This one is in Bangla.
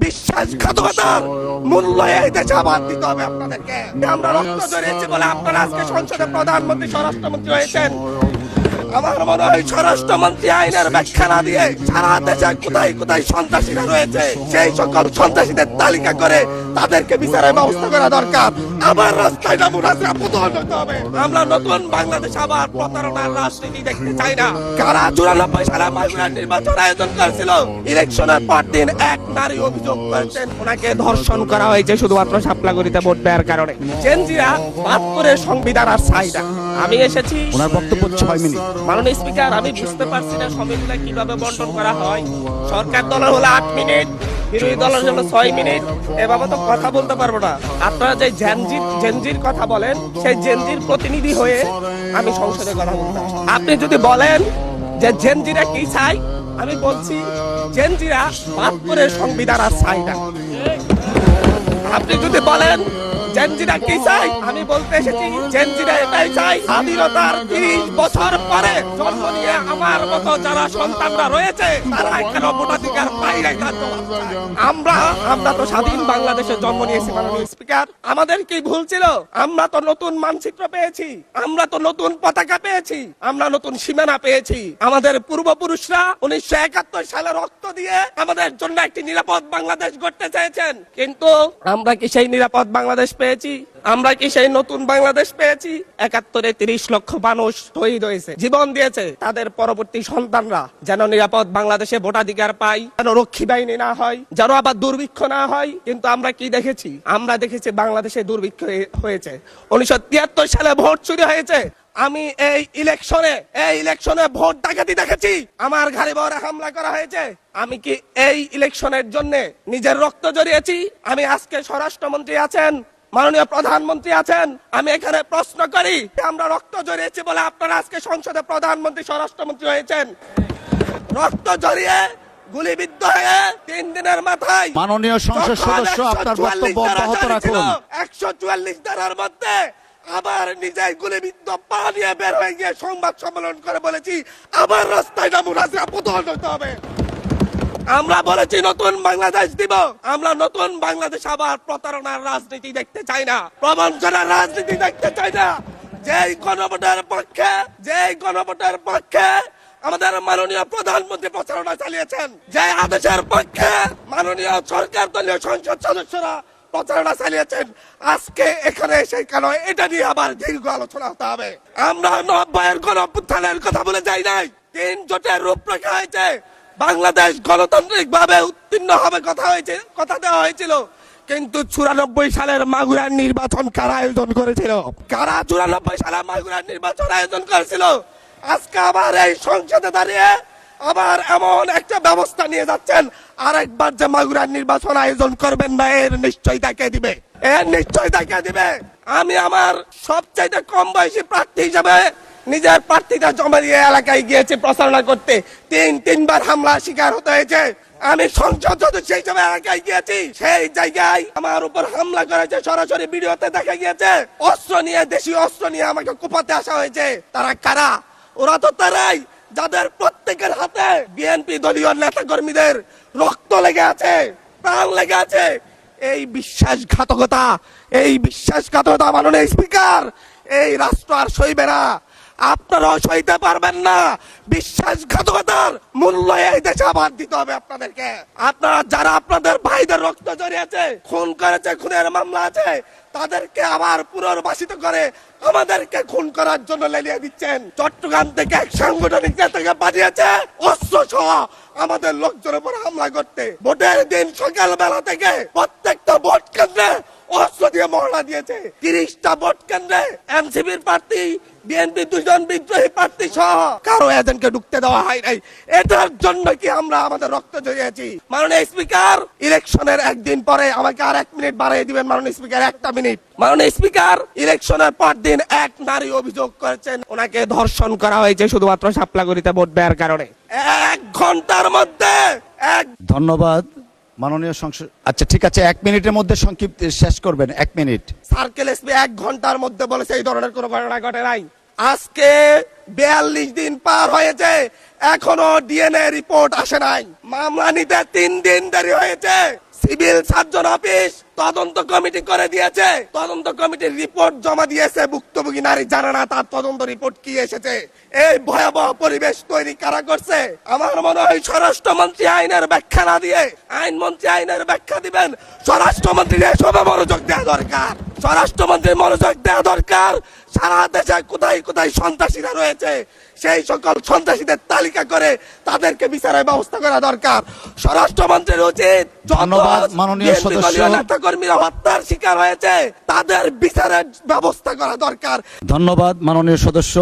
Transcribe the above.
বিশ্বাসঘাতকতার মূল্য এই দেশে আবার দিতে হবে আপনাদেরকে। আমরা রক্ত জড়িয়েছি বলে আপনারা আজকে সংসদে প্রধানমন্ত্রী স্বরাষ্ট্রমন্ত্রী হয়েছেন। আমার মনে হয় স্বরাষ্ট্রমন্ত্রী আইনের ব্যাখ্যা না দিয়ে সারা দেশে কোথায় কোথায় সন্ত্রাসীরা রয়েছে সেই সকল সন্ত্রাসীদের তালিকা করে তাদেরকে বিচারের ব্যবস্থা করা দরকার। আবার রাস্তায় নামুন, রাস্তা প্রতিহত হতে হবে। আমরা নতুন বাংলাদেশ আবার প্রতারণার রাজনীতি দেখতে চাই না। কারা 94 সালে মাগুরার নির্বাচন আয়োজন করেছিল, ইলেকশনের পর দিন এক নারী অভিযোগ করেছেন ওনাকে ধর্ষণ করা হয়েছে শুধুমাত্র শাপলাগুড়িতে ভোট দেওয়ার কারণে। জেনজিরা 72 সংবিধান আর চাই না। আমি এসেছি, ওনার বক্তব্য 6 মিনিট। মাননীয় স্পিকার, আমি বুঝতে পারছি না সংবিধান কিভাবে বন্টন করা হয়। সরকার দলের হলো 8 মিনিট, বিরোধী দলের জন্য 6 মিনিট। এভাবে তো কথা বলতে পারবো না। আপনারা যে জেনজির কথা বলেন, সেই জেনজির প্রতিনিধি হয়ে আমি সংসদে কথা বলতাম। আপনি যদি বলেন যে জেনজিরা কি চাই, আমি বলছি জেনজিরা 72 সংবিধান আর চাই না। আপনি যদি বলেন জেনজিরা কি চাই, আমি বলতে এসেছি জেনজিরা এটাই চাই, স্বাধীনতার 30 বছর পরে জন্ম নিয়ে আমার মতো যারা সন্তানরা রয়েছে তারা কেন ভোটাধিকার পাই নাই তার জবাব চাই। আমরা তো স্বাধীন বাংলাদেশে জন্ম নিয়েছি মাননীয় স্পিকার। আমাদের কি ভুল ছিল? আমরা তো নতুন মানচিত্র পেয়েছি, আমরা তো নতুন পতাকা পেয়েছি, আমরা নতুন সীমানা পেয়েছি। আমাদের পূর্বপুরুষরা 1971 সালে রক্ত দিয়ে আমাদের জন্য একটি নিরাপদ বাংলাদেশ গড়তে চেয়েছেন, কিন্তু আমরা কি সেই নিরাপদ বাংলাদেশ পেয়েছি? আমরা কি সেই নতুন বাংলাদেশ পেয়েছি? 71-এ 30 লক্ষ মানুষ শহীদ হয়েছে, জীবন দিয়েছে তাদের পরবর্তী সন্তানরা যেন নিরাপদ বাংলাদেশে ভোটাধিকার পায়, যেন রক্ষী বাহিনী না হয়, যেন আবার দুর্ভিক্ষ না হয়। কিন্তু আমরা কি দেখেছি? আমরা দেখেছি বাংলাদেশে দুর্ভিক্ষ হয়েছে। 1973 সালে ভোট চুরি হয়েছে। আমি এই ইলেকশনে ভোট ডাকাতি দেখেছি। আমার ঘাড়ে বহরে হামলা করা হয়েছে। আমি কি এই ইলেকশনের জন্য নিজের রক্ত জড়িয়েছি? আমি আজকে স্বরাষ্ট্রমন্ত্রী আছেন, মাননীয় প্রধানমন্ত্রী আছেন, আমি এখানে প্রশ্ন করি, আমরা রক্ত জড়িয়েছি বলে আপনারা আজকে সংসদে প্রধানমন্ত্রী স্বরাষ্ট্রমন্ত্রী হয়েছেন। রক্ত জড়িয়ে গুলিবিদ্ধ হয়ে 3 দিনের মাথায় মাননীয় সংসদ সদস্য, আপনার বক্তব্য অব্যাহত রাখুন। 144 ধারার মধ্যে আবার নিজেই গুলিবিদ্ধ পা নিয়ে বের হয়ে গিয়ে সংবাদ সম্মেলন করে বলেছি আবার রাস্তায় নামুন, রাস্তা প্রতিহত হতে হবে। আমরা বলেছি নতুন বাংলাদেশ দিব। আমরা নতুন বাংলাদেশ আবার প্রতারণার রাজনীতি দেখতে চাই না, প্রবঞ্চনার রাজনীতি দেখতে চাই না। যেই গণভোটের পক্ষে আমাদের মাননীয় প্রধানমন্ত্রী প্রচারণা চালিয়েছেন, যে আদেশের পক্ষে মাননীয় সরকার দলীয় সংসদ সদস্যরা প্রচারণা চালিয়েছেন, আজকে এখানে সেই কেন এটা নিয়ে আবার দীর্ঘ আলোচনা হতে হবে। আমরা 90-এর গণঅভ্যুত্থানের কথা বলে যাই নাই। 3 জোটের রূপরেখা হয়েছে, বাংলাদেশ গণতান্ত্রিক ভাবে উত্তীর্ণ হবে কথা দেওয়া হয়েছিল। কিন্তু 94 সালের মাগুরার নির্বাচন কারা আয়োজন করেছিল? কারা 94 সালে মাগুরার নির্বাচন আয়োজন করেছিল? আজকে আবার এই সংসদে দাঁড়িয়ে আবার এমন একটা ব্যবস্থা নিয়ে যাচ্ছেন, আরেকবার যে মাগুরার নির্বাচন আয়োজন করবেন না, এর নিশ্চয়তা কে দিবে? আমি আমার সবচাইতে কম বয়সী প্রার্থী হিসেবে নিজের প্রার্থীটা জমা দিয়ে এলাকায় গিয়েছি প্রচারণা করতে। 3বার হামলা শিকার হতে হয়েছে। আমি সংসদ সদস্য হিসেবে এলাকায় গিয়েছি, সেই জায়গায় আমার উপর হামলা করেছে, সরাসরি ভিডিওতে দেখা গিয়েছে। দেশীয় অস্ত্র নিয়ে আমাকে কোপাতে আসা হয়েছে। তারা কারা? ওরা তো তারাই যাদের প্রত্যেকের হাতে বিএনপি দলীয় নেতা কর্মীদের রক্ত লেগে আছে, প্রাণ লেগে আছে। এই বিশ্বাসঘাতকতা মাননীয় স্পিকার, এই রাষ্ট্র আর সইবে না, আপনারাও সইতে পারবেন না। বিশ্বাসঘাতকতার মূল্য এই দেশে আবার দিতে হবে আপনাদেরকে। আপনারা যারা আপনাদের ভাইদের রক্ত জড়িয়েছে, খুন করেছে, খুনের মামলা আছে, তাদেরকে আবার পুনর্বাসিত করে আমাদেরকে খুন করার জন্য লেলিয়ে দিচ্ছেন। চট্টগ্রাম থেকে এক সাংগঠনিক নেতাকে পাঠিয়েছে অস্ত্র সহ আমাদের লোকজনের উপর হামলা করতে। ভোটের দিন সকালবেলা থেকে প্রত্যেকটা ভোট কেন্দ্রে অস্ত্র দিয়ে মহড়া দিয়েছে। 30টা ভোট কেন্দ্রে এনসিপির প্রার্থী, বিএনপি 2 জন বিদ্রোহী প্রার্থী সহ কারো এজেন্টকে ঢুকতে দেওয়া হয় নাই। এটার জন্য কি আমরা আমাদের রক্ত জড়িয়েছি? মাননীয় স্পিকার, ইলেকশনের একদিন পরে আমাকে আর 1 মিনিট বাড়িয়ে দিবেন মাননীয় স্পিকার, 1টা মিনিট। মাননীয় স্পিকার, ইলেকশনের পর দিন এক নারী অভিযোগ করেছেন ওনাকে ধর্ষণ করা হয়েছে শুধুমাত্র শাপলাগুড়িতে ভোট দেওয়ার কারণে। 1 ঘন্টার মধ্যে ধন্যবাদ মাননীয় সংসদ। আচ্ছা ঠিক আছে, 1 মিনিটের মধ্যে সংক্ষিপ্ত শেষ করবেন। 1 মিনিট। সার্কেল এসপি 1 ঘন্টার মধ্যে বলেছে এই ধরনের কোনো ঘটনা ঘটে নাই। আজকে 42 দিন পার হয়েছে, এখনো ডিএনএ রিপোর্ট আসে নাই। মামলা নিতে 3 দিন দেরি হয়েছে। সিভিল সার্জন অফিস তদন্ত কমিটি করে দিয়েছে, তদন্ত কমিটির রিপোর্ট জমা দিয়েছে, ভুক্তভোগী নারী জানে না তার তদন্ত রিপোর্ট কি এসেছে। এই ভয়াবহ পরিবেশ তৈরি কারা করছে? আমার মনে হয় স্বরাষ্ট্রমন্ত্রী আইনের ব্যাখ্যা না দিয়ে আইনমন্ত্রী আইনের ব্যাখ্যা দিবেন, স্বরাষ্ট্রমন্ত্রীর এসবে মনোযোগ দেওয়া দরকার। স্বরাষ্ট্রমন্ত্রীর মনোযোগ দেওয়া দরকার। সারা দেশে কোথায় কোথায় সন্ত্রাসীরা রয়েছে সেই সকল সন্ত্রাসীদের তালিকা করে তাদেরকে বিচারের ব্যবস্থা করা দরকার। স্বরাষ্ট্রমন্ত্রীর উচিত ধন্যবাদ মাননীয় সদস্য। নেতা কর্মীরা হত্যার শিকার হয়েছে তাদের বিচারের ব্যবস্থা করা দরকার। ধন্যবাদ মাননীয় সদস্য।